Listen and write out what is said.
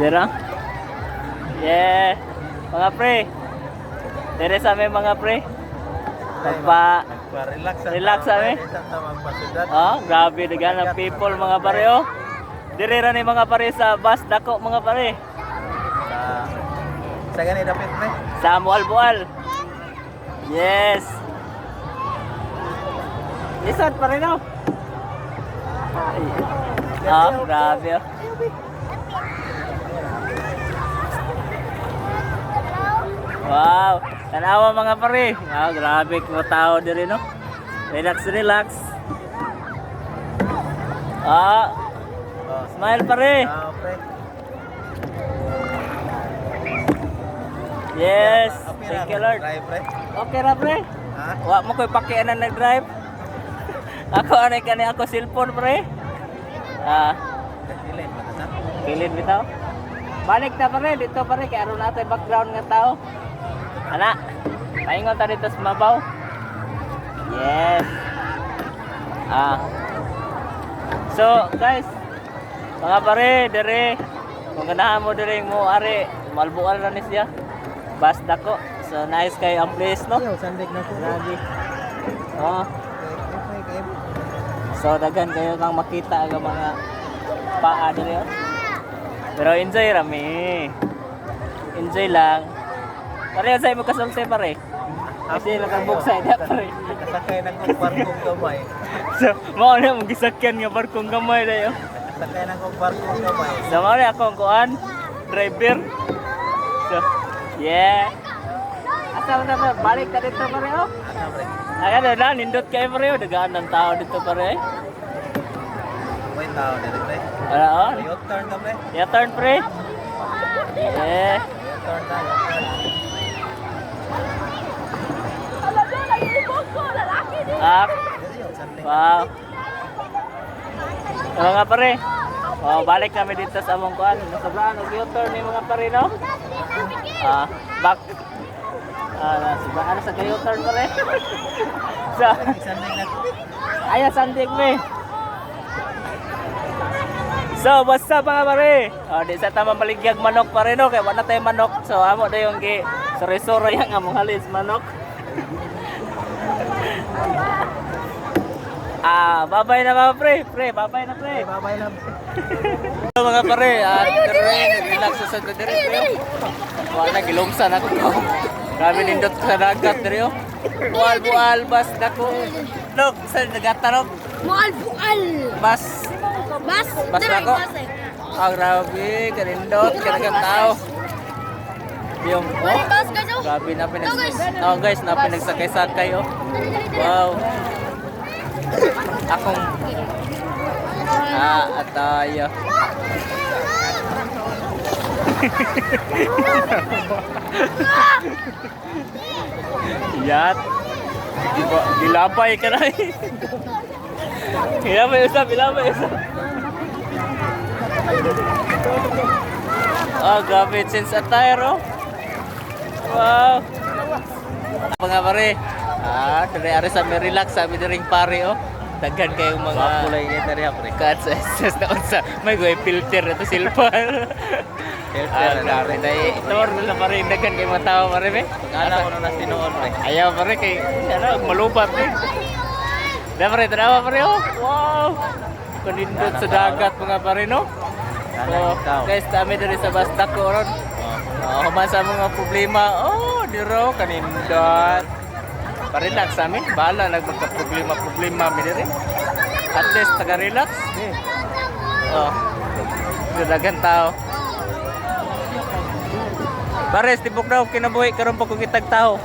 Dira? Yeah. Mga pre. Dire sa amin mga pre. Relax kami. Oh, grabe dagan ang people mga pare oh. Dire ra ni mga pare sa bus dako mga pare. Sa gani dapit pre. Sa Bual-Bual. Yes. Isad pa rin oh. Ah, grabe oh. Wow, tanawa mga pare. Ah, grabe ko tao diri no. Relax, relax. Ah, smile pare. Pre. Yes, thank you Lord. Drive pre. Okay ra pre. Ha? Wa mo koy pakianan nag-drive. Ako anay kani ako cellphone pre. Ah, Kilid ba ta? kilid bitaw. Balik ta pare dito pare kay aron nato background nga tao. Ana, paingon ta dito sa mabaw. Yes. Ah. So, guys, mga pare, dire kung ganahan mo dire mo ari, malbual na ni siya. Basta ko. So, nice kay ang place no. Yo, sandig na ko. Grabe. Oh. So, dagan kayo kang makita ang mga paa dire. Oh. Pero enjoy rami. Enjoy lang. Pare sa mo kasulti pare. Kasi lang buksa ida pare. Sakay na kong barkong gamay. So, mao na mo gisakyan nga barkong gamay dayo. Sakay na kong barkong gamay. So, mao na ako ang kuan, driver. So, yeah. Asa na ba balik ta dito pare oh. Ano pre? Ayan na nindot kay pare oh, dagaan ng tao dito pare. May tao dito pre. Ano oh? Yo turn ta pre. Ya turn pre. Yeah. Yo turn ta. Ah. Wow. Mga pare. Oh, balik kami dito sa among kuan. Sobrang og-U-turn ni mga pare no. Ah, back. Ah, sobrang sa U-turn pare. So, Sandig na ko. aya sandig me. So, basta mga pare. Oh, di sa tamang baligyag manok pare no kay wala tay manok. So, amo daw yung gi sore-sore yang among halis manok. Ah, babay na mga pre. Pre, babay na pre. Babay na. So, mga pare, relax sa dire pre. Wala gilumsan ako. Grabe nindot sa dagat dire. Bual-bual bas dako. Log sa dagat tanok. Bual-bual. Bas Bas. bas dako. Ah, grabe kanindot kanagang tao. Yung oh, Bas guys. grabe na oh guys, na pinagsakay-sakay oh. Wow. Akong atayo. Yat. Dilabay ka na eh. Dilabay usap. Oh, grabe. Since attire oh. Wow. Mga pare. Ah, dari sa may relax sabi diring pare oh. Daghan kayong mga Kulay ni tari pre. cuts SS na unsa. May goy filter na to silver. Filter na Dari dai tor na pare daghan kay mga tao pare be. Ngala ko na tinuod pre. Ayaw pare kay sana malubat eh. Da pare tanawa pare oh. Wow. Kanindot sa dagat mga pare no. So, guys, kami dari sa basta ko ron. Oh, sa mga problema. Oh, diro kanindot. Pa-relax amin, bahala nagmagka-problema mi diri. At least taga-relax. Oh. Dagan tao. Pares tibok daw kinabuhi karon pag kitag tao.